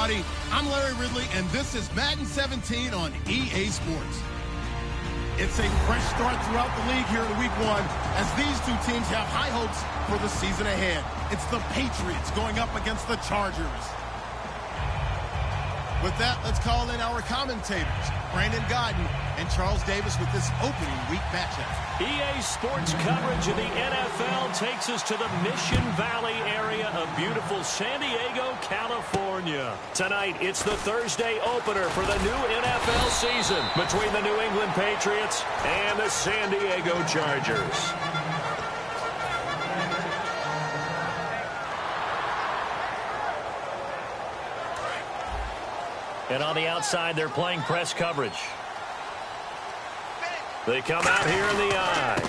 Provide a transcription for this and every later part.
everybody. I'm Larry Ridley, and this is Madden 17 on EA Sports. It's a fresh start throughout the league here in Week 1 as these two teams have high hopes for the season ahead. It's the Patriots going up against the Chargers. With that, let's call in our commentators, Brandon Godden and Charles Davis, with this opening week matchup. EA Sports coverage of the NFL takes us to the Mission Valley area of beautiful San Diego, California. Tonight, it's the Thursday opener for the new NFL season between the New England Patriots and the San Diego Chargers. And on the outside, they're playing press coverage. They come out here in the eye.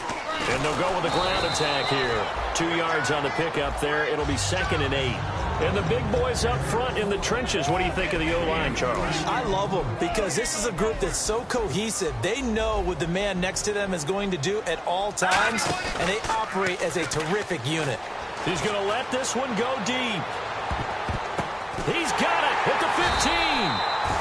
And they'll go with a ground attack here. 2 yards on the pickup there. It'll be 2nd and 8. And the big boys up front in the trenches. What do you think of the O-line, Charles? I love them because this is a group that's so cohesive. They know what the man next to them is going to do at all times, and they operate as a terrific unit. He's going to let this one go deep. He's got it at the 15.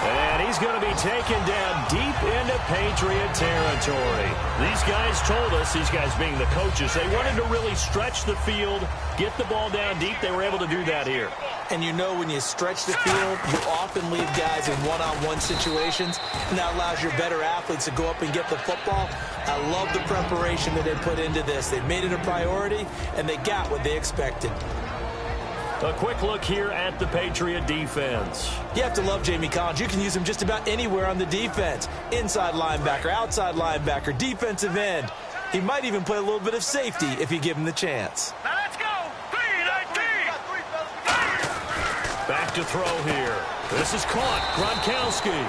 And he's going to be taken down deep into Patriot territory. These guys told us, these guys being the coaches, they wanted to really stretch the field, get the ball down deep. They were able to do that here. And you know when you stretch the field, you often leave guys in one-on-one situations, and that allows your better athletes to go up and get the football. I love the preparation that they put into this. They made it a priority, and they got what they expected. A quick look here at the Patriot defense. You have to love Jamie Collins. You can use him just about anywhere on the defense. Inside linebacker, outside linebacker, defensive end. He might even play a little bit of safety if you give him the chance. Now let's go. 3-19. Back to throw here. This is caught. Gronkowski.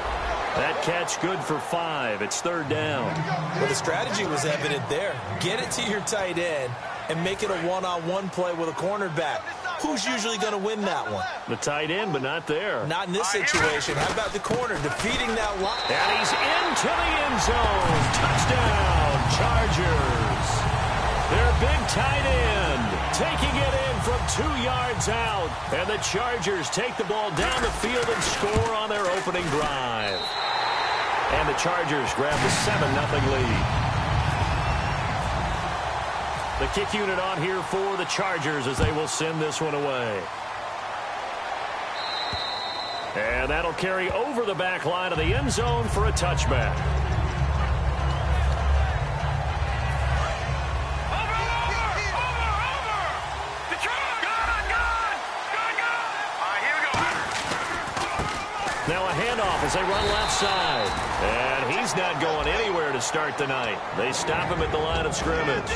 That catch good for 5. It's 3rd down. Well, the strategy was evident there. Get it to your tight end and make it a one-on-one play with a cornerback. Who's usually going to win that one? The tight end, but not there. Not in this situation. How about the corner defeating that line? And he's into the end zone. Touchdown, Chargers. Their big tight end taking it in from 2 yards out. And the Chargers take the ball down the field and score on their opening drive. And the Chargers grab the 7-0 lead. The kick unit on here for the Chargers as they will send this one away. And that'll carry over the back line of the end zone for a touchback. Now a handoff as they run left side. And he's not going anywhere to start the night. They stop him at the line of scrimmage.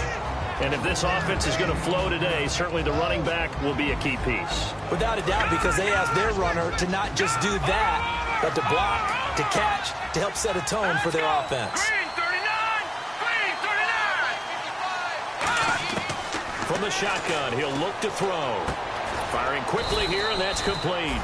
And if this offense is going to flow today, certainly the running back will be a key piece. Without a doubt, because they asked their runner to not just do that, but to block, to catch, to help set a tone for their offense. From the shotgun, he'll look to throw. Firing quickly here, and that's complete.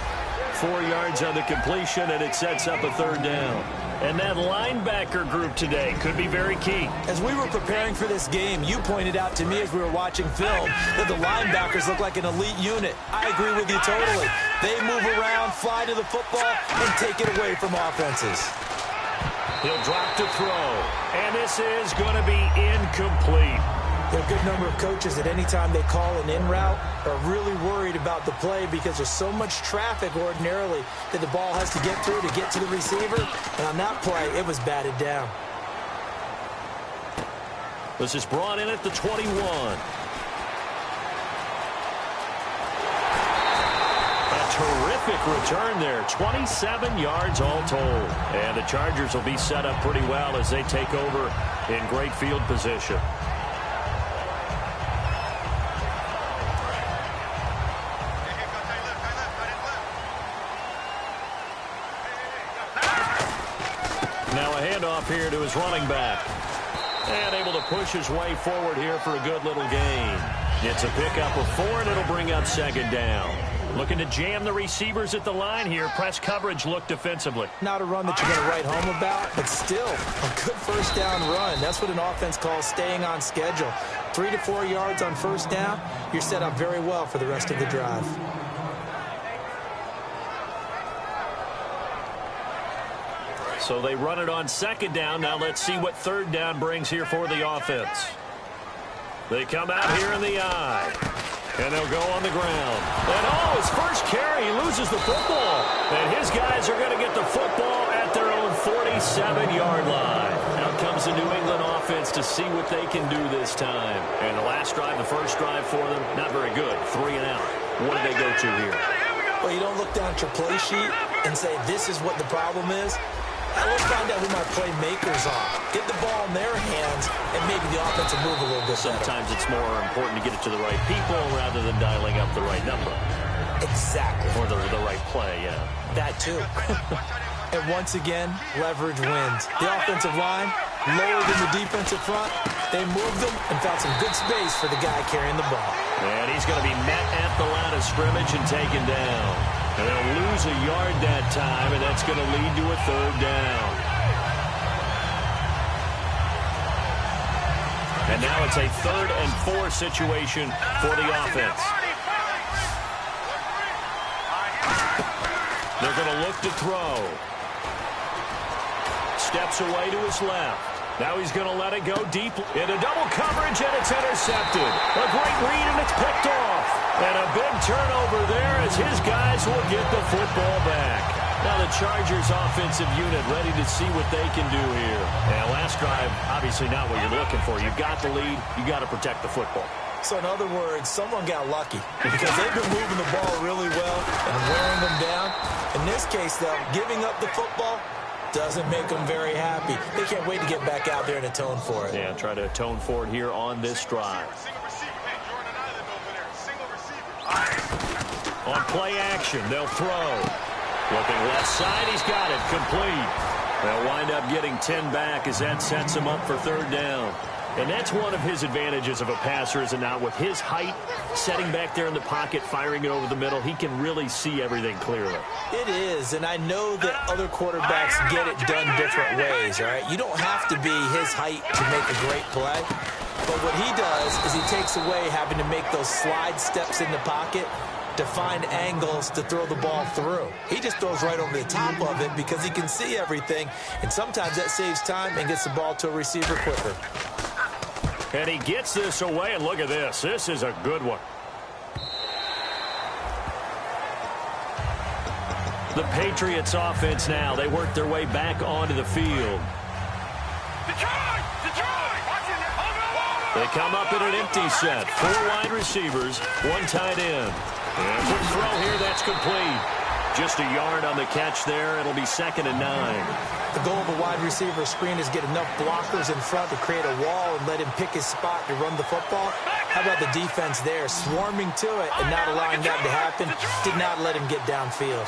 4 yards on the completion, and it sets up a 3rd down. And that linebacker group today could be very key. As we were preparing for this game, you pointed out to me as we were watching film that the linebackers look like an elite unit. I agree with you totally. They move around, fly to the football, and take it away from offenses. He'll drop to throw, and this is going to be incomplete. There are a good number of coaches that any time they call an in route are really worried about the play because there's so much traffic ordinarily that the ball has to get through to get to the receiver. And on that play, it was batted down. This is brought in at the 21. A terrific return there. 27 yards all told. And the Chargers will be set up pretty well as they take over in great field position. Now a handoff here to his running back. And able to push his way forward here for a good little gain. It's a pickup of 4, and it'll bring up 2nd down. Looking to jam the receivers at the line here. Press coverage look defensively. Not a run that you're going to write home about, but still a good 1st down run. That's what an offense calls staying on schedule. 3 to 4 yards on 1st down. You're set up very well for the rest of the drive. So they run it on second down. Now let's see what third down brings here for the offense. They come out here in the eye. And they'll go on the ground. And his first carry, he loses the football. And his guys are going to get the football at their own 47-yard line. Now comes the New England offense to see what they can do this time. And the last drive, the first drive for them, not very good. 3 and out. What do they go to here? Well, you don't look down at your play sheet and say, this is what the problem is. Let's find out who my playmakers are. Get the ball in their hands, and maybe the offense will move a little bit better. Sometimes it's more important to get it to the right people rather than dialing up the right number. Exactly. Or the right play, yeah. That too. And once again, leverage wins. The offensive line, lower than the defensive front. They moved them and found some good space for the guy carrying the ball. And he's going to be met at the line of scrimmage and taken down. And they'll lose a yard that time, and that's going to lead to a third down. And now it's a 3rd and 4 situation for the offense. They're going to look to throw. Steps away to his left. Now he's going to let it go deep into double coverage, and it's intercepted. A great read, and it's picked off. And a big turnover there as his guys will get the football back. Now the Chargers offensive unit ready to see what they can do here. And last drive, obviously not what you're looking for. You've got the lead. You've got to protect the football. So in other words, someone got lucky because they've been moving the ball really well and wearing them down. In this case, though, giving up the football doesn't make them very happy. They can't wait to get back out there and atone for it. Yeah, try to atone for it here on this drive. On play action, they'll throw. Looking left side, he's got it. Complete. They'll wind up getting 10 back as that sets him up for third down. And that's one of his advantages of a passer, is it not? With his height, setting back there in the pocket, firing it over the middle, he can really see everything clearly. It is, and I know that other quarterbacks get it done different ways, all right? You don't have to be his height to make a great play. But what he does is he takes away having to make those slide steps in the pocket to find angles to throw the ball through. He just throws right over the top of it because he can see everything, and sometimes that saves time and gets the ball to a receiver quicker. And he gets this away, and look at this. This is a good one. The Patriots offense now. They work their way back onto the field. They come up in an empty set. 4 wide receivers, 1 tight end. And quick throw here, that's complete. Just a yard on the catch there. It'll be 2nd and 9. The goal of a wide receiver screen is get enough blockers in front to create a wall and let him pick his spot to run the football. How about the defense there, swarming to it and not allowing that to happen? Did not let him get downfield.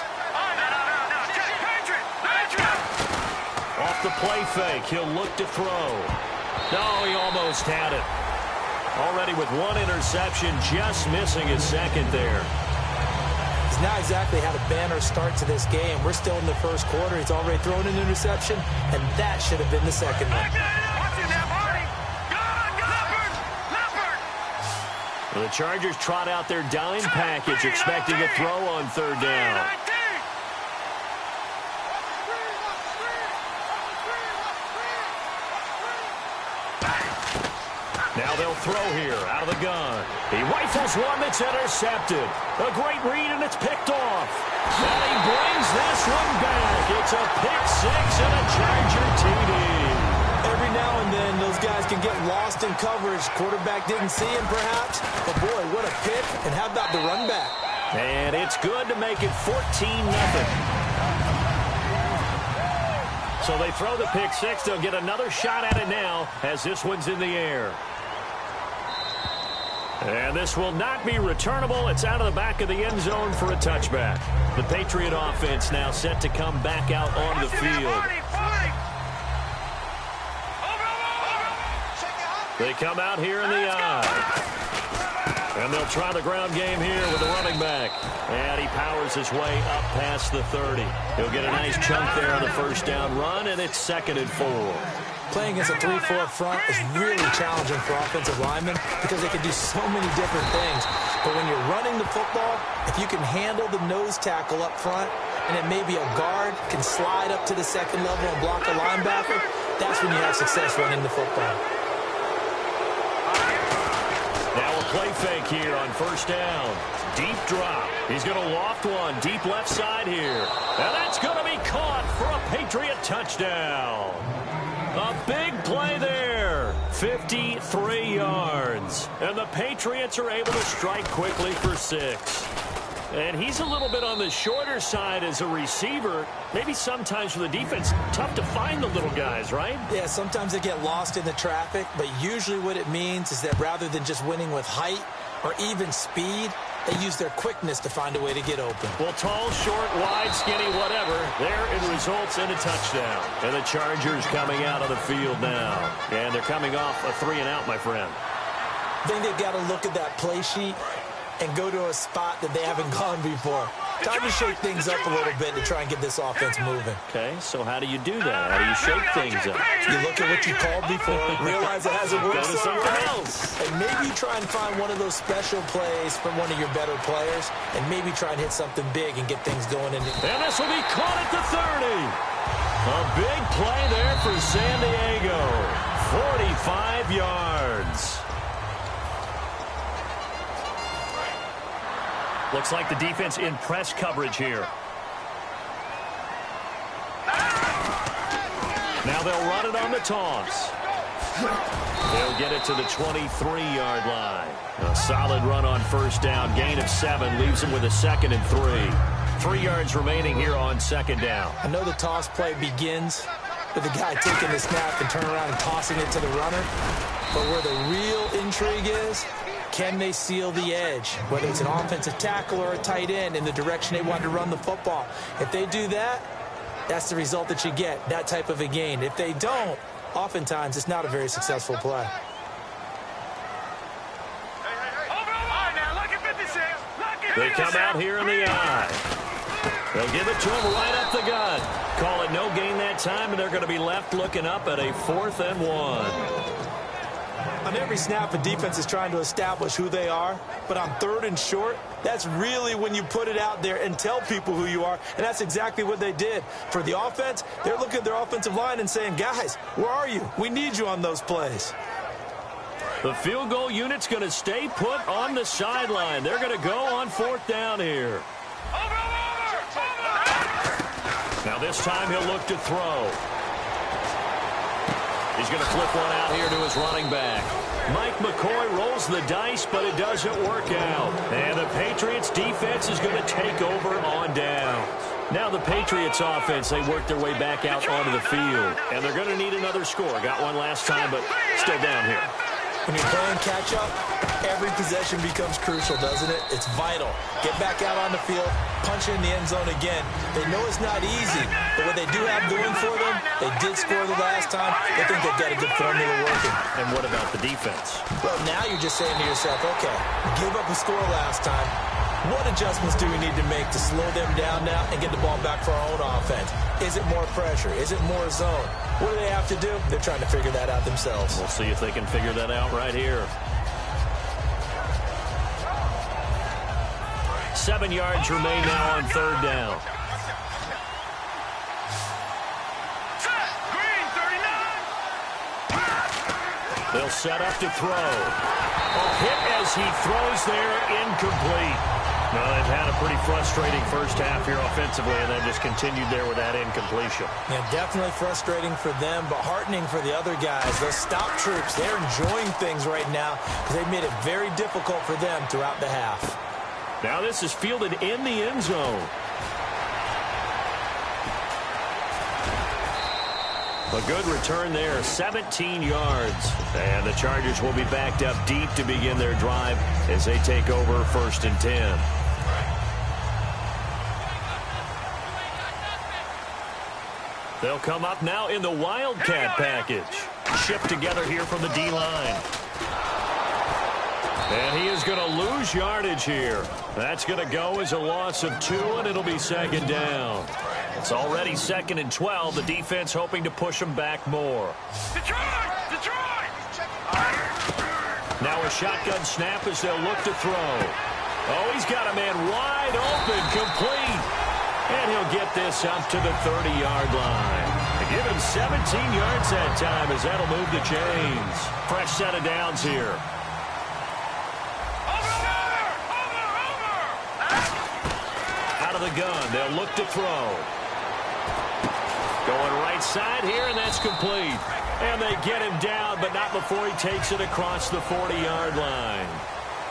Off the play fake, he'll look to throw. No, he almost had it. Already with 1 interception, just missing his 2nd there. He's not exactly had a banner start to this game. We're still in the first quarter. He's already thrown an interception, and that should have been the 2nd one. The Chargers trot out their dime package, expecting a throw on third down. Now they'll throw here out of the gun. He rifles one that's intercepted. A great read, and it's picked off. And he brings this one back. It's a pick 6 and a Charger TD. Every now and then, those guys can get lost in coverage. Quarterback didn't see him, perhaps. But, boy, what a pick. And how about the run back? And it's good to make it 14-0. So they throw the pick 6. They'll get another shot at it now as this one's in the air. And this will not be returnable. It's out of the back of the end zone for a touchback. The Patriot offense now set to come back out onto the field. They come out here in the eye. And they'll try the ground game here with the running back. And he powers his way up past the 30. He'll get a nice chunk there on the first down run, and it's 2nd and 4. Playing against a 3-4 front is really challenging for offensive linemen because they can do so many different things. But when you're running the football, if you can handle the nose tackle up front, and then maybe a guard can slide up to the second level and block a linebacker, that's when you have success running the football. Now a play fake here on first down. Deep drop. He's going to loft one deep left side here. And that's going to be caught for a Patriot touchdown. A big play there. 53 yards. And the Patriots are able to strike quickly for 6. And he's a little bit on the shorter side as a receiver. Maybe sometimes for the defense, tough to find the little guys, right? Yeah, sometimes they get lost in the traffic, but usually what it means is that rather than just winning with height or even speed, they use their quickness to find a way to get open. Well, tall, short, wide, skinny, whatever, there it results in a touchdown. And the Chargers coming out on the field now. And they're coming off a 3-and-out, my friend. I think they've got to look at that play sheet and go to a spot that they haven't gone before. Time to shake things up a little bit to try and get this offense moving. Okay, so how do you do that? How do you shake things up? You look at what you called before, realize it hasn't worked somewhere else. And maybe you try and find one of those special plays from one of your better players, and maybe try and hit something big and get things going. And this will be caught at the 30. A big play there for San Diego. 45 yards. Looks like the defense in press coverage here. Now they'll run it on the toss. They'll get it to the 23-yard line. A solid run on first down. Gain of 7 leaves them with a 2nd and 3. 3 yards remaining here on second down. I know the toss play begins with the guy taking the snap and turning around and tossing it to the runner. But where the real intrigue is, can they seal the edge, whether it's an offensive tackle or a tight end in the direction they want to run the football? If they do that, that's the result that you get, that type of a gain. If they don't, oftentimes it's not a very successful play. They come out here in the eye. They'll give it to him right up the gut. Call it no gain that time, and they're going to be left looking up at a 4th and 1. On every snap, a defense is trying to establish who they are, but on 3rd and short, that's really when you put it out there and tell people who you are, and that's exactly what they did. For the offense, they're looking at their offensive line and saying, guys, where are you? We need you on those plays. The field goal unit's going to stay put on the sideline. They're going to go on 4th down here. Now this time he'll look to throw. He's going to flip one out here to his running back. Mike McCoy rolls the dice, but it doesn't work out. And the Patriots defense is going to take over on down. Now the Patriots offense, they work their way back out onto the field. And they're going to need another score. Got one last time, but still down here. When you're playing catch-up, every possession becomes crucial, doesn't it? It's vital. Get back out on the field, punch in the end zone again. They know it's not easy, but what they do have going for them, they did score the last time. They think they've got a good formula working. And what about the defense? Well, now you're just saying to yourself, okay, give up a score last time. What adjustments do we need to make to slow them down now and get the ball back for our own offense? Is it more pressure? Is it more zone? What do they have to do? They're trying to figure that out themselves. We'll see if they can figure that out right here. 7 yards remain now on 3rd down. They'll set up to throw. A hit as he throws there, incomplete. No, they've had a pretty frustrating first half here offensively, and then just continued there with that incompletion. Yeah, definitely frustrating for them, but heartening for the other guys. Those stop troops, they're enjoying things right now because they've made it very difficult for them throughout the half. Now this is fielded in the end zone. A good return there, 17 yards. And the Chargers will be backed up deep to begin their drive as they take over 1st and 10. They'll come up now in the Wildcat package. Shipped together here from the D-line. And he is going to lose yardage here. That's going to go as a loss of 2, and it'll be 2nd down. It's already 2nd and 12. The defense hoping to push them back more. Detroit! Now a shotgun snap as they'll look to throw. Oh, he's got a man wide open, complete. And he'll get this up to the 30-yard line. They give him 17 yards that time as that'll move the chains. Fresh set of downs here. Out of the gun, they'll look to throw. Going right side here, and that's complete. And they get him down, but not before he takes it across the 40-yard line.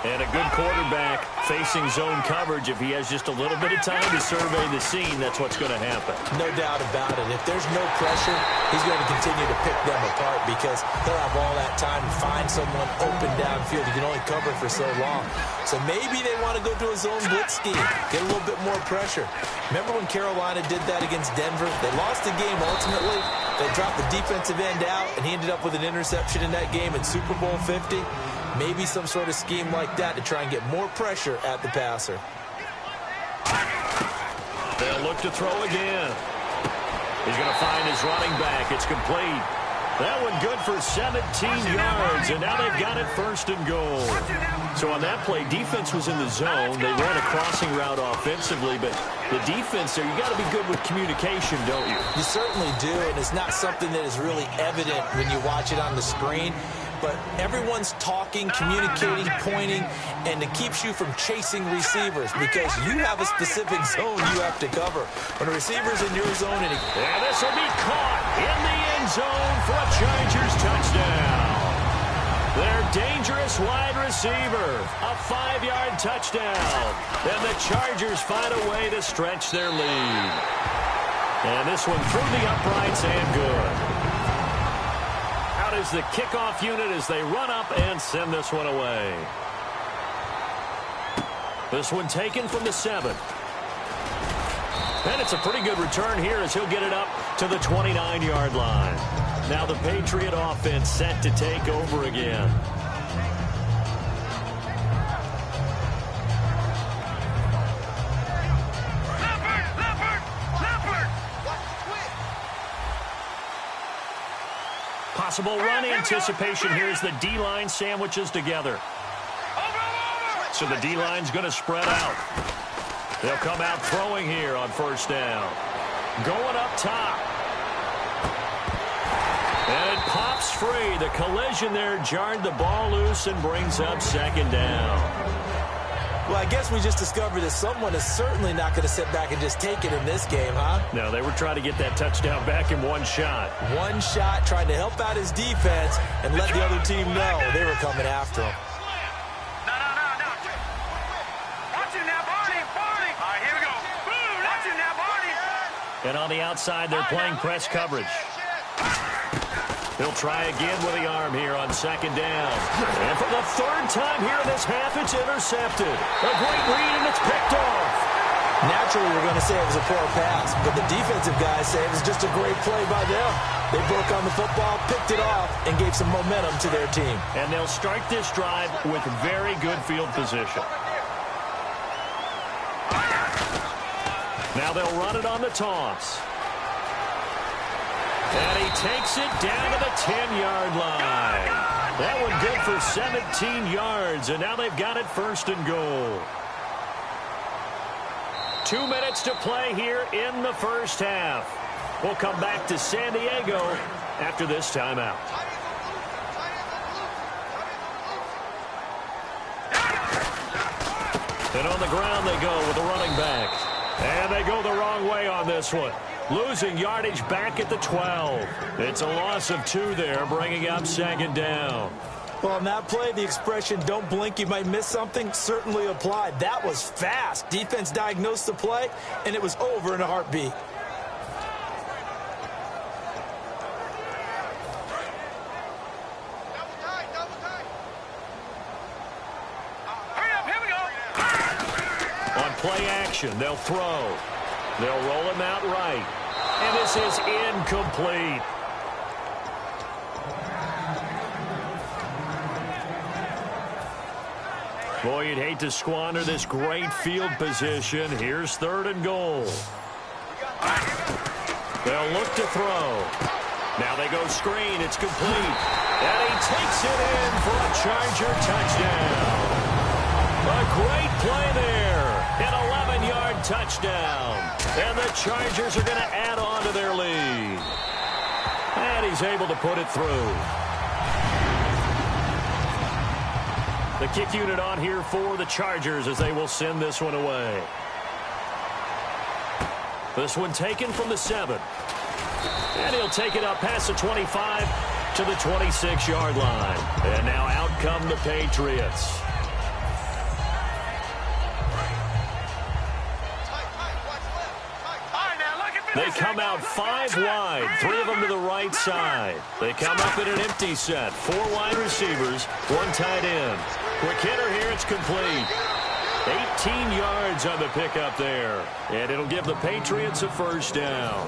And a good quarterback facing zone coverage. If he has just a little bit of time to survey the scene, that's what's going to happen. No doubt about it. If there's no pressure, he's going to continue to pick them apart because he'll have all that time to find someone open downfield. He can only cover for so long. So maybe they want to go to a zone blitz scheme, get a little bit more pressure. Remember when Carolina did that against Denver? They lost the game ultimately. They dropped the defensive end out, and he ended up with an interception in that game in Super Bowl 50. Maybe some sort of scheme like that to try and get more pressure at the passer. They'll look to throw again. He's going to find his running back. It's complete. That one good for 17 yards, and now they've got it first and goal. So on that play, defense was in the zone. They ran a crossing route offensively, but the defense there, you got to be good with communication, don't you? You certainly do, and it's not something that is really evident when you watch it on the screen. But everyone's talking, communicating, pointing, and it keeps you from chasing receivers because you have a specific zone you have to cover. When a receiver's in your zone, and this will be caught in the end zone for a Chargers touchdown. Their dangerous wide receiver, a 5-yard touchdown. Then the Chargers find a way to stretch their lead. And this one through the uprights and good. Is the kickoff unit as they run up and send this one away. This one taken from the 7. And it's a pretty good return here as he'll get it up to the 29-yard line. Now the Patriot offense set to take over again. Possible run anticipation here as the D-line sandwiches together. So the D-line's going to spread out. They'll come out throwing here on first down. Going up top. And it pops free. The collision there jarred the ball loose and brings up second down. Well, I guess we just discovered that someone is certainly not going to sit back and just take it in this game, huh? No, they were trying to get that touchdown back in one shot. One shot, trying to help out his defense and let the other team know they were coming after him. No. Watch it now, Barney. All right, here we go. Watch it now, Barney. And on the outside, they're playing press coverage. He'll try again with the arm here on second down. And for the third time here in this half, it's intercepted. A great read, and it's picked off. Naturally, we're going to say it was a poor pass, but the defensive guys say it was just a great play by them. They broke on the football, picked it off, and gave some momentum to their team. And they'll start this drive with very good field position. Now they'll run it on the toss. And he takes it down to the 10-yard line. That one good for 17 yards, and now they've got it first and goal. 2 minutes to play here in the first half. We'll come back to San Diego after this timeout. And on the ground they go with the running back. And they go the wrong way on this one. Losing yardage back at the 12. It's a loss of 2 there, bringing up second down. Well, on that play, the expression, don't blink, you might miss something, certainly applied. That was fast. Defense diagnosed the play, and it was over in a heartbeat. Hurry up, here we go. On play action, they'll throw. They'll roll him out right. And this is incomplete. Boy, you'd hate to squander this great field position. Here's third and goal. They'll look to throw. Now they go screen. It's complete. And he takes it in for a Charger touchdown. A great play there. An 11-yard touchdown. And the Chargers are going to add on to their lead. And he's able to put it through. The kick unit on here for the Chargers as they will send this one away. This one taken from the 7. And he'll take it up past the 25 to the 26-yard line. And now out come the Patriots. They come out 5 wide, 3 of them to the right side. They come up in an empty set, 4 wide receivers, 1 tight end. Quick hitter here, it's complete. 18 yards on the pickup there. And it'll give the Patriots a first down.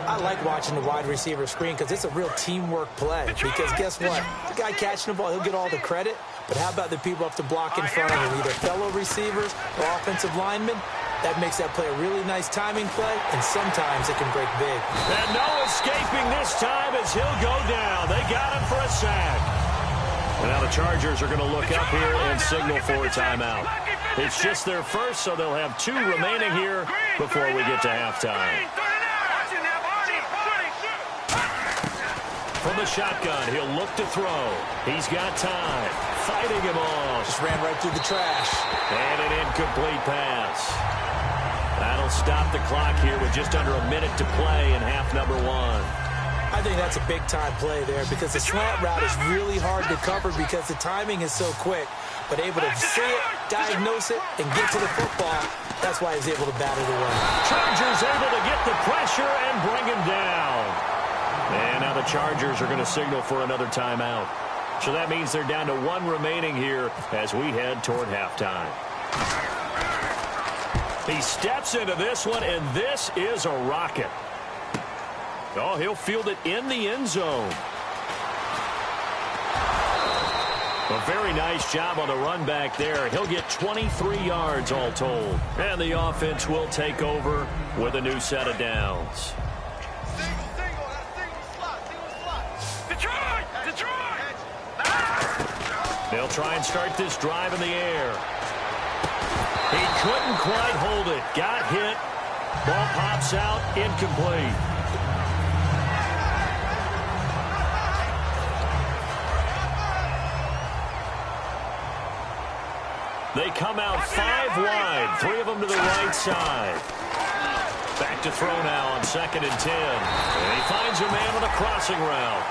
I like watching the wide receiver screen because it's a real teamwork play. Because guess what? The guy catching the ball, he'll get all the credit. But how about the people up to block in front of him, either fellow receivers or offensive linemen? That makes that play a really nice timing play, and sometimes it can break big. And no escaping this time as he'll go down. They got him for a sack. And now the Chargers are going to look up here and signal for a timeout. It's just their first, so they'll have 2 remaining here before we get to halftime. From the shotgun, he'll look to throw. He's got time. Fighting him off. Just ran right through the trash. And an incomplete pass. That'll stop the clock here with just under a minute to play in half number 1. I think that's a big-time play there because the slant route is really hard to cover because the timing is so quick. But able to see it, diagnose it, and get to the football, that's why he's able to bat it away. Chargers able to get the pressure and bring him down. And now the Chargers are going to signal for another timeout. So that means they're down to 1 remaining here as we head toward halftime. He steps into this one, and this is a rocket. Oh, he'll field it in the end zone. A very nice job on the run back there. He'll get 23 yards all told. And the offense will take over with a new set of downs. They'll try and start this drive in the air. He couldn't quite hold it. Got hit. Ball pops out. Incomplete. They come out 5 wide. 3 of them to the right side. Back to throw now on 2nd and 10. And he finds a man with a crossing route.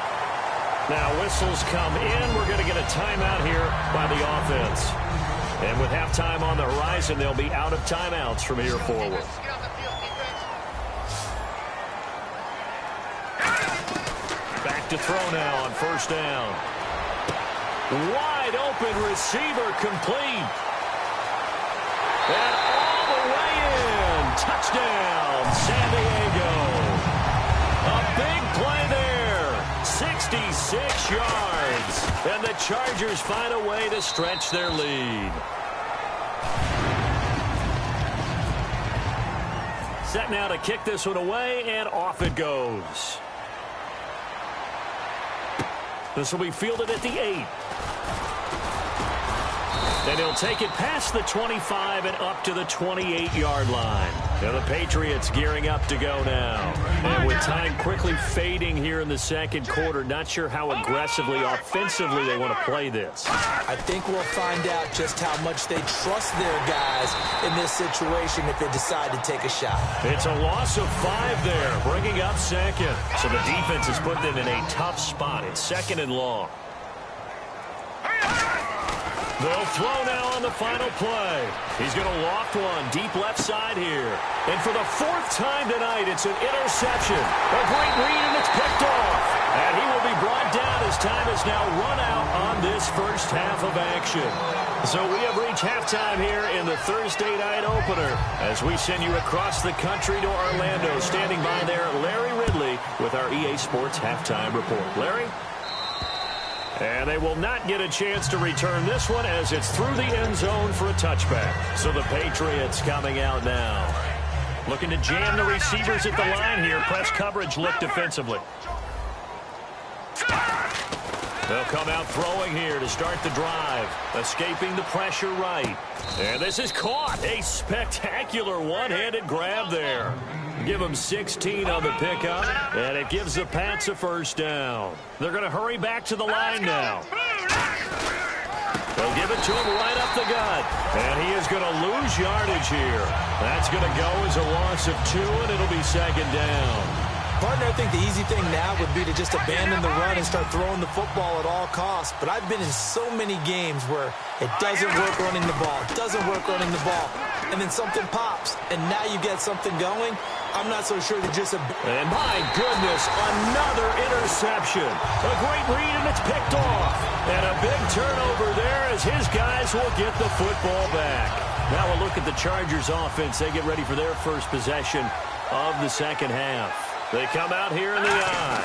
Now whistles come in. We're going to get a timeout here by the offense. And with halftime on the horizon, they'll be out of timeouts from here forward. Back to throw now on 1st down. Wide open receiver complete. And all the way in. Touchdown, San Diego. A big play there. 66 yards. And the Chargers find a way to stretch their lead. Set now to kick this one away, and off it goes. This will be fielded at the 8. And he'll take it past the 25 and up to the 28-yard line. Now the Patriots gearing up to go now. And with time quickly fading here in the 2nd quarter, not sure how aggressively, offensively they want to play this. I think we'll find out just how much they trust their guys in this situation if they decide to take a shot. It's a loss of 5 there, bringing up 2nd. So the defense has put them in a tough spot. It's 2nd and long. They'll throw now on the final play. He's going to loft one deep left side here. And for the 4th time tonight, it's an interception. A great read, and it's picked off. And he will be brought down as time is now run out on this first half of action. So we have reached halftime here in the Thursday night opener as we send you across the country to Orlando. Standing by there, Larry Ridley with our EA Sports Halftime Report. Larry? And they will not get a chance to return this one as it's through the end zone for a touchback. So the Patriots coming out now. Looking to jam the receivers at the line here. Press coverage look defensively. They'll come out throwing here to start the drive. Escaping the pressure right. And this is caught. A spectacular one-handed grab there. Give them 16 on the pickup, and it gives the Pats a first down. They're going to hurry back to the line now. They'll give it to him right up the gut. And he is going to lose yardage here. That's going to go as a loss of 2, and it'll be second down. Partner, I think the easy thing now would be to just abandon the run and start throwing the football at all costs. But I've been in so many games where it doesn't work running the ball, and then something pops, and now you get something going. I'm not so sure that just And my goodness, another interception. A great read, and it's picked off. And a big turnover there as his guys will get the football back. Now a look at the Chargers offense. They get ready for their first possession of the second half. They come out here in the eye,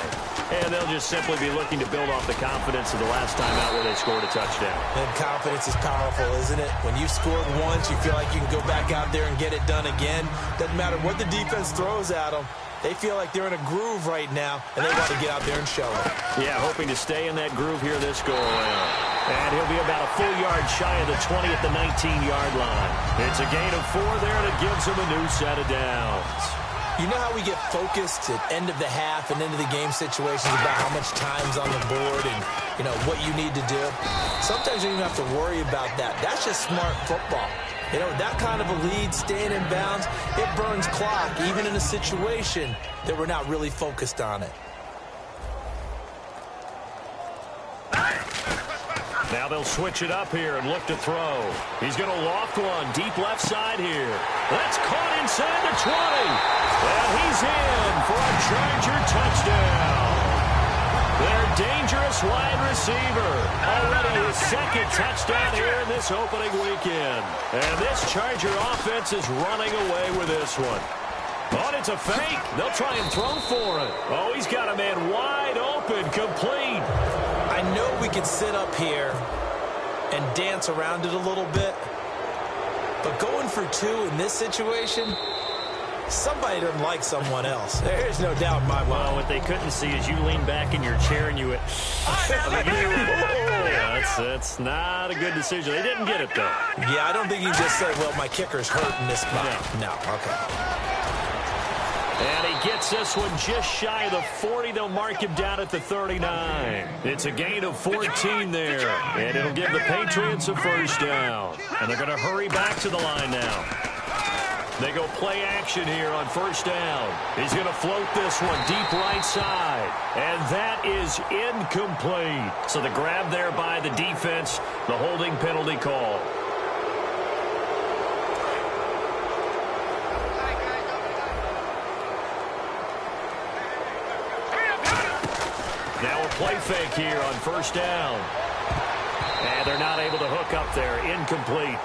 and they'll just simply be looking to build off the confidence of the last time out where they scored a touchdown. And confidence is powerful, isn't it? When you've scored once, you feel like you can go back out there and get it done again. Doesn't matter what the defense throws at them. They feel like they're in a groove right now, and they want to get out there and show it. Yeah, hoping to stay in that groove here this go-around. And he'll be about a full yard shy of the 20 at the 19-yard line. It's a gain of 4 there, and it gives them a new set of downs. You know how we get focused at end of the half and into the game situations about how much time's on the board and, you know, what you need to do? Sometimes you don't even have to worry about that. That's just smart football. You know, that kind of a lead, staying in bounds, it burns clock, even in a situation that we're not really focused on it. Now they'll switch it up here and look to throw. He's going to loft one deep left side here. That's caught inside the 20. And he's in for a Charger touchdown. Their dangerous wide receiver. Already his second touchdown here in this opening weekend. And this Charger offense is running away with this one. Oh, it's a fake. They'll try and throw for it. Oh, he's got a man wide open, complete. I know we could sit up here and dance around it a little bit, but going for 2 in this situation, somebody doesn't like someone else. There's no doubt in my mind. Well, what they couldn't see is you lean back in your chair and you went, that's not a good decision. They didn't get it, though. Yeah, I don't think you just say, well, my kicker's hurt in this spot. No, okay. And he gets this one just shy of the 40. They'll mark him down at the 39. It's a gain of 14 there. And it'll give the Patriots a first down. And they're going to hurry back to the line now. They go play action here on first down. He's going to float this one deep right side. And that is incomplete. So the grab there by the defense, the holding penalty call. Now a play fake here on first down. And they're not able to hook up there. Incomplete.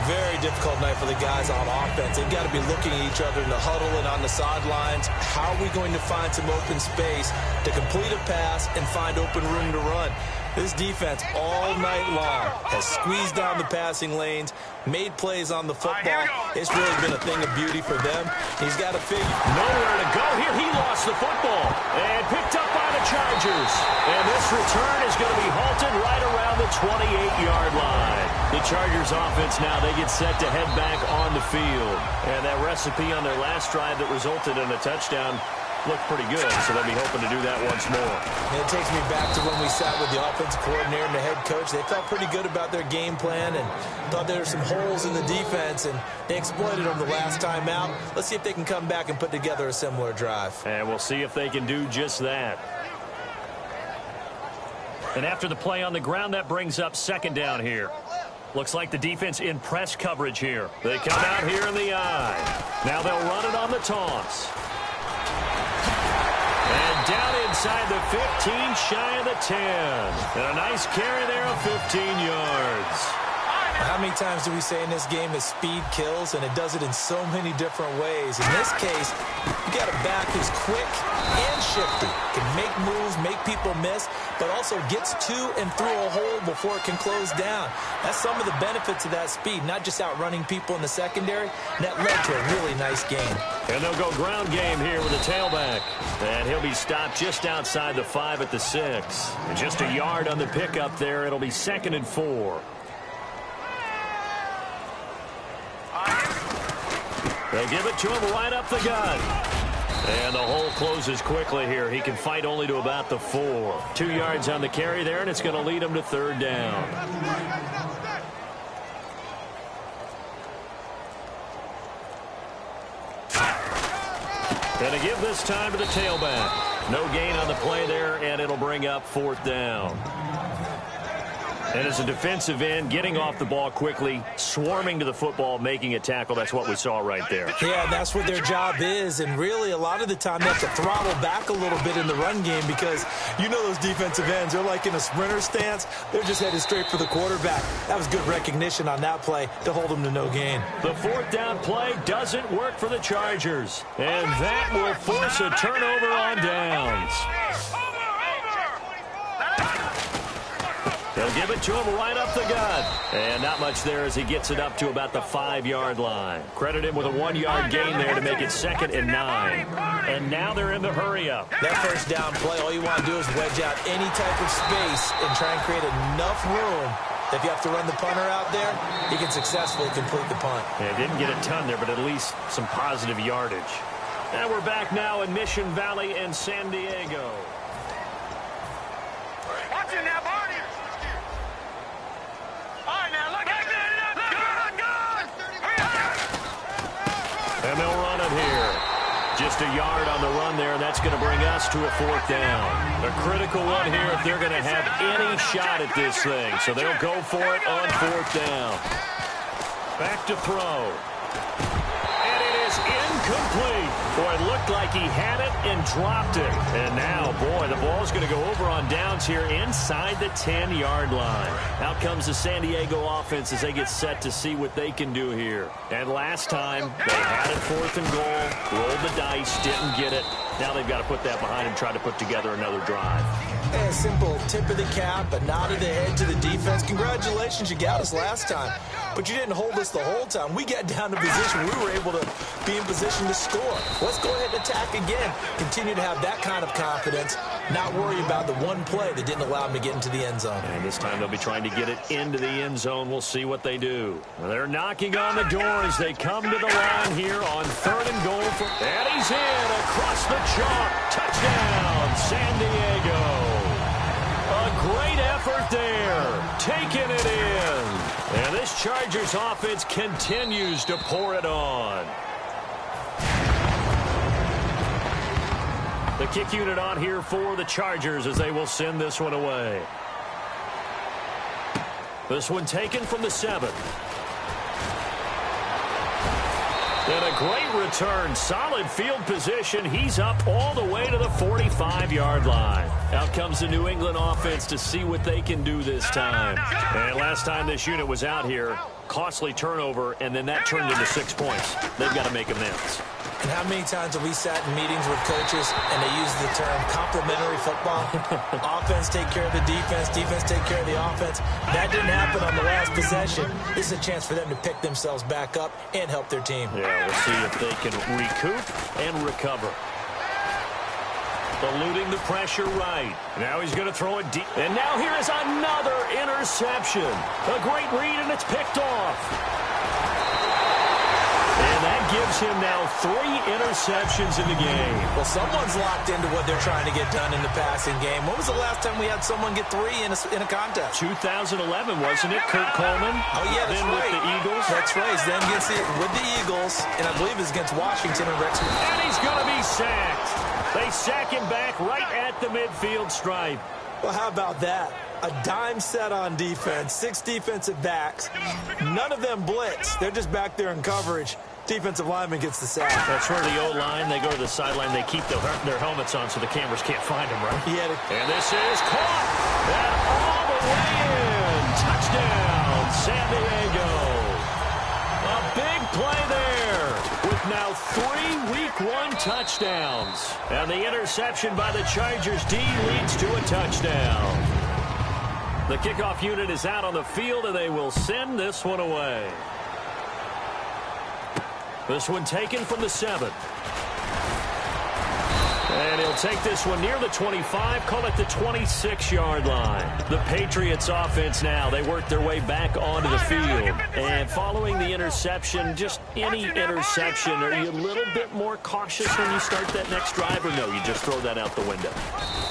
Very difficult night for the guys on offense. They've got to be looking at each other in the huddle and on the sidelines. How are we going to find some open space to complete a pass and find open room to run? This defense all night long has squeezed down the passing lanes, made plays on the football. It's really been a thing of beauty for them. He's got to figure. Nowhere to go here. He lost the football and picked up by the Chargers. And this return is going to be halted right around the 28-yard line. The Chargers offense now, they get set to head back on the field. And that recipe on their last drive that resulted in a touchdown looked pretty good, so they'll be hoping to do that once more. And it takes me back to when we sat with the offensive coordinator and the head coach. They felt pretty good about their game plan and thought there were some holes in the defense, and they exploited them the last time out. Let's see if they can come back and put together a similar drive. And we'll see if they can do just that. And after the play on the ground, that brings up second down here. Looks like the defense in press coverage here. They come out here in the eye. Now they'll run it on the toss. And down inside the 15, shy of the 10. And a nice carry there of 15 yards. How many times do we say in this game that speed kills, and it does it in so many different ways? In this case, you got a back who's quick and shifty, can make moves, make people miss, but also gets to and through a hole before it can close down. That's some of the benefits of that speed, not just outrunning people in the secondary. And that led to a really nice gain. And they'll go ground game here with a tailback. And he'll be stopped just outside the 5 at the 6. And just a yard on the pickup there. It'll be 2nd and 4. They'll give it to him right up the gut. And the hole closes quickly here. He can fight only to about the 4. 2 yards on the carry there, and it's going to lead him to 3rd down. Going to give this time to the tailback. No gain on the play there, and it'll bring up 4th down. And as a defensive end, getting off the ball quickly, swarming to the football, making a tackle, that's what we saw right there. Yeah, that's what their job is. And really, a lot of the time, they have to throttle back a little bit in the run game because you know those defensive ends, they're like in a sprinter stance. They're just headed straight for the quarterback. That was good recognition on that play to hold them to no gain. The 4th down play doesn't work for the Chargers. And that will force a turnover on downs. They'll give it to him right up the gut. And not much there as he gets it up to about the 5-yard line. Credit him with a 1-yard gain there to make it 2nd and 9. And now they're in the hurry-up. That 1st down play, all you want to do is wedge out any type of space and try and create enough room that if you have to run the punter out there, he can successfully complete the punt. Yeah, didn't get a ton there, but at least some positive yardage. And we're back now in Mission Valley and San Diego. Watch it now, Barney. All right, now, look at that. Good. And they'll run it here. Just a yard on the run there, and that's going to bring us to a 4th down. A critical one here if they're going to have any shot at this thing. So they'll go for it on 4th down. Back to throw. And it is incomplete. Boy, it looked like he had it and dropped it. And now, boy, the ball's going to go over on downs here inside the 10-yard line. Out comes the San Diego offense as they get set to see what they can do here. And last time, they had it 4th and goal, rolled the dice, didn't get it. Now they've got to put that behind and try to put together another drive. A simple tip of the cap, a nod of the head to the defense. Congratulations, you got us last time. But you didn't hold us the whole time. We got down to position. We were able to be in position to score. Let's go ahead and attack again. Continue to have that kind of confidence. Not worry about the one play that didn't allow them to get into the end zone. And this time they'll be trying to get it into the end zone. We'll see what they do. They're knocking on the door as they come to the line here on 3rd and goal. And he's in across the chalk. Touchdown, San Diego. A great effort there. Taking it in. And this Chargers offense continues to pour it on. The kick unit on here for the Chargers as they will send this one away. This one taken from the 7. And a great return. Solid field position. He's up all the way to the 45-yard line. Out comes the New England offense to see what they can do this time. And last time this unit was out here, costly turnover, and then that turned into 6 points. They've got to make amends. And how many times have we sat in meetings with coaches and they use the term complementary football? Offense take care of the defense, defense take care of the offense. That didn't happen on the last possession. This is a chance for them to pick themselves back up and help their team. Yeah, we'll see if they can recoup and recover. Eluding the pressure right. Now he's going to throw it deep. And now here is another interception. A great read, and it's picked off. And that gives him now 3 interceptions in the game. Well, someone's locked into what they're trying to get done in the passing game. When was the last time we had someone get 3 in a contest? 2011, wasn't it? Kurt Coleman. Oh, yeah, that's then right. With the Eagles. That's right. Then gets it with the Eagles, and I believe it's against Washington and Rex. And he's going to be sacked. They sack him back right at the midfield stripe. Well, how about that? A dime set on defense, 6 defensive backs. None of them blitz. They're just back there in coverage. Defensive lineman gets the sack. That's where the O-line, they go to the sideline, they keep their helmets on so the cameras can't find them, right? Yeah. And this is caught. And all the way in. Touchdown, San Diego. A big play there with now 3 Week 1 touchdowns. And the interception by the Chargers D leads to a touchdown. The kickoff unit is out on the field, and they will send this one away. This one taken from the 7. And he'll take this one near the 25, call it the 26-yard line. The Patriots offense now, they work their way back onto the field. And following the interception, just any interception, are you a little bit more cautious when you start that next drive, or no, you just throw that out the window?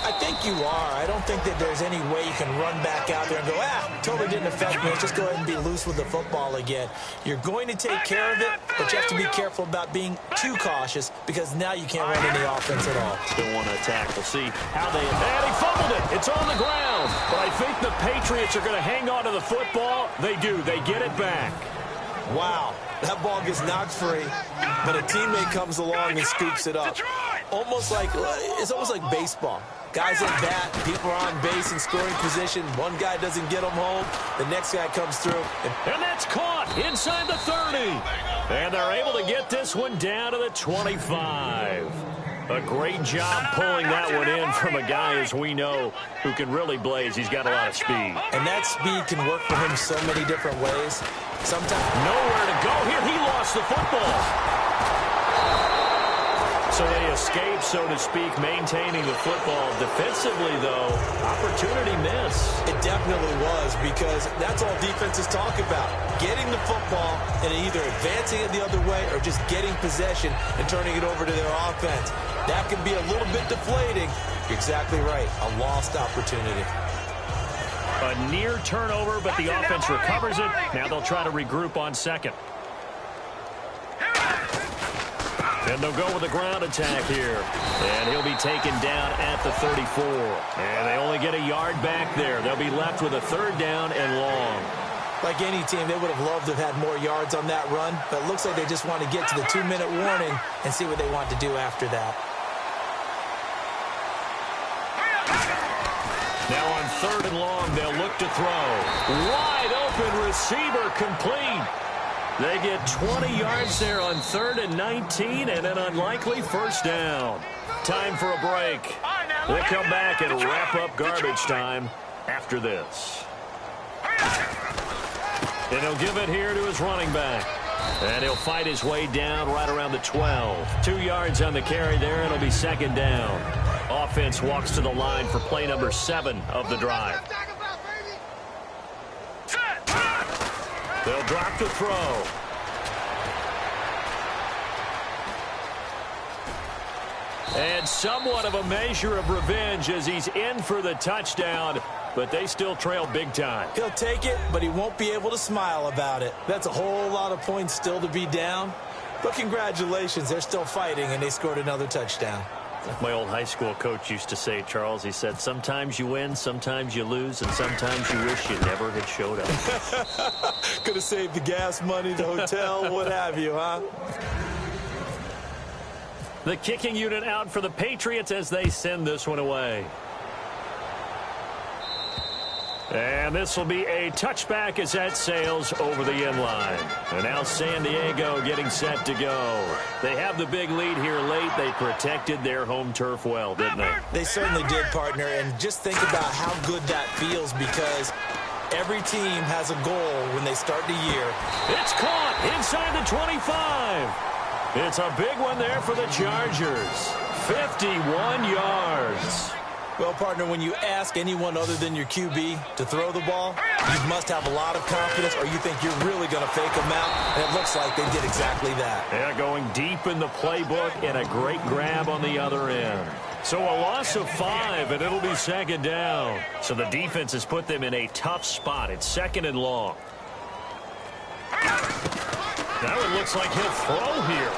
I think you are. I don't think that there's any way you can run back out there and go, totally didn't affect me. Let's just go ahead and be loose with the football again. You're going to take care of it, but you have to be careful about being too cautious because now you can't run any offense at all. Still want to attack. We'll see how they... And he fumbled it. It's on the ground. But I think the Patriots are going to hang on to the football. They do. They get it back. Wow. That ball gets knocked free, but a teammate comes along and scoops it up. It's almost like baseball. Guys at bat, people are on base in scoring position. One guy doesn't get them home. The next guy comes through. And that's caught inside the 30. And they're able to get this one down to the 25. A great job pulling that one in from a guy, as we know, who can really blaze. He's got a lot of speed. And that speed can work for him so many different ways. Sometimes nowhere to go here. He lost the football. So they escape, so to speak, maintaining the football. Defensively, though, opportunity miss. It definitely was, because that's all defenses talk about. Getting the football and either advancing it the other way or just getting possession and turning it over to their offense. That can be a little bit deflating. You're exactly right. A lost opportunity. A near turnover, but the offense recovers it. Now they'll try to regroup on second. And they'll go with a ground attack here. And he'll be taken down at the 34. And they only get a yard back there. They'll be left with a 3rd down and long. Like any team, they would have loved to have had more yards on that run. But it looks like they just want to get to the 2-minute warning and see what they want to do after that. Now on 3rd and long, they'll look to throw. Wide open receiver complete. They get 20 yards there on 3rd and 19 and an unlikely 1st down. Time for a break. We'll come back and wrap up garbage time after this. And he'll give it here to his running back. And he'll fight his way down right around the 12. 2 yards on the carry there. It'll be 2nd down. Offense walks to the line for play number 7 of the drive. They'll drop the throw. And somewhat of a measure of revenge as he's in for the touchdown, but they still trail big time. He'll take it, but he won't be able to smile about it. That's a whole lot of points still to be down. But congratulations, they're still fighting, and they scored another touchdown. Like my old high school coach used to say, Charles, he said, sometimes you win, sometimes you lose, and sometimes you wish you never had showed up. Could have saved the gas money, the hotel, what have you, huh? The kicking unit out for the Patriots as they send this one away. And this will be a touchback as that sails over the end line. And now San Diego getting set to go. They have the big lead here late. They protected their home turf well, didn't they? They certainly did, partner. And just think about how good that feels, because every team has a goal when they start the year. It's caught inside the 25. It's a big one there for the Chargers. 51 yards. Well, partner, when you ask anyone other than your QB to throw the ball, you must have a lot of confidence, or you think you're really going to fake them out. And it looks like they did exactly that. Yeah, going deep in the playbook and a great grab on the other end. So a loss of 5, and it'll be 2nd down. So the defense has put them in a tough spot. It's 2nd and long. Now it looks like he'll throw here.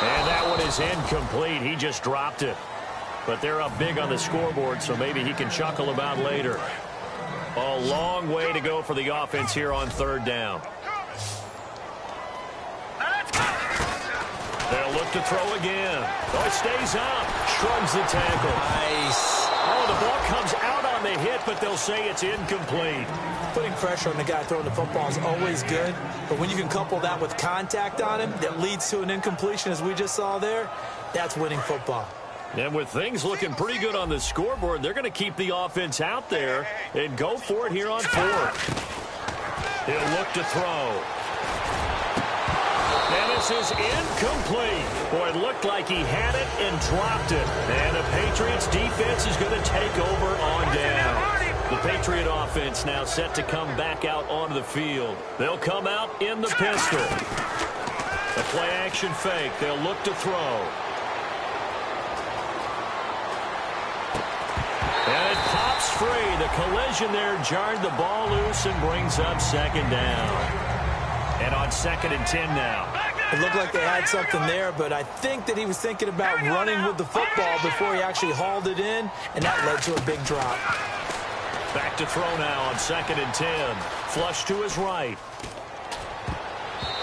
And that one is incomplete. He just dropped it. But they're up big on the scoreboard, so maybe he can chuckle about later. A long way to go for the offense here on 3rd down. They'll look to throw again. Oh, it stays up. Shrugs the tackle. Nice. Oh, the ball comes out on the hit, but they'll say it's incomplete. Putting pressure on the guy throwing the football is always good, but when you can couple that with contact on him that leads to an incompletion, as we just saw there, that's winning football. And with things looking pretty good on the scoreboard, they're going to keep the offense out there and go for it here on fourth. He'll look to throw. And this is incomplete. Boy, it looked like he had it and dropped it. And the Patriots defense is going to take over on down. The Patriot offense now set to come back out onto the field. They'll come out in the pistol. A play-action fake. They'll look to throw. And it pops free. The collision there jarred the ball loose and brings up second down. And on 2nd and 10 now. It looked like they had something there, but I think that he was thinking about running with the football before he actually hauled it in, and that led to a big drop. Back to throw now on 2nd and 10. Flush to his right.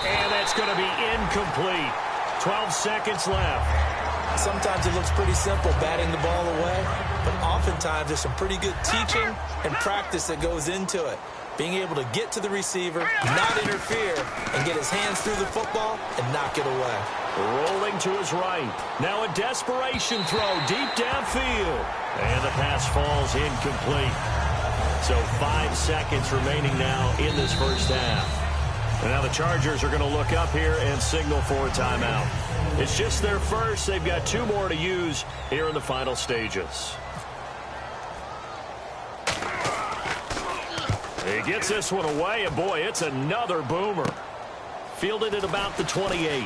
And that's going to be incomplete. 12 seconds left. Sometimes it looks pretty simple, batting the ball away, but oftentimes there's some pretty good teaching and practice that goes into it. Being able to get to the receiver, not interfere, and get his hands through the football and knock it away. Rolling to his right. Now a desperation throw deep downfield. And the pass falls incomplete. So 5 seconds remaining now in this first half. And now the Chargers are going to look up here and signal for a timeout. It's just their first. They've got 2 more to use here in the final stages. He gets this one away, and boy, it's another boomer. Fielded at about the 28.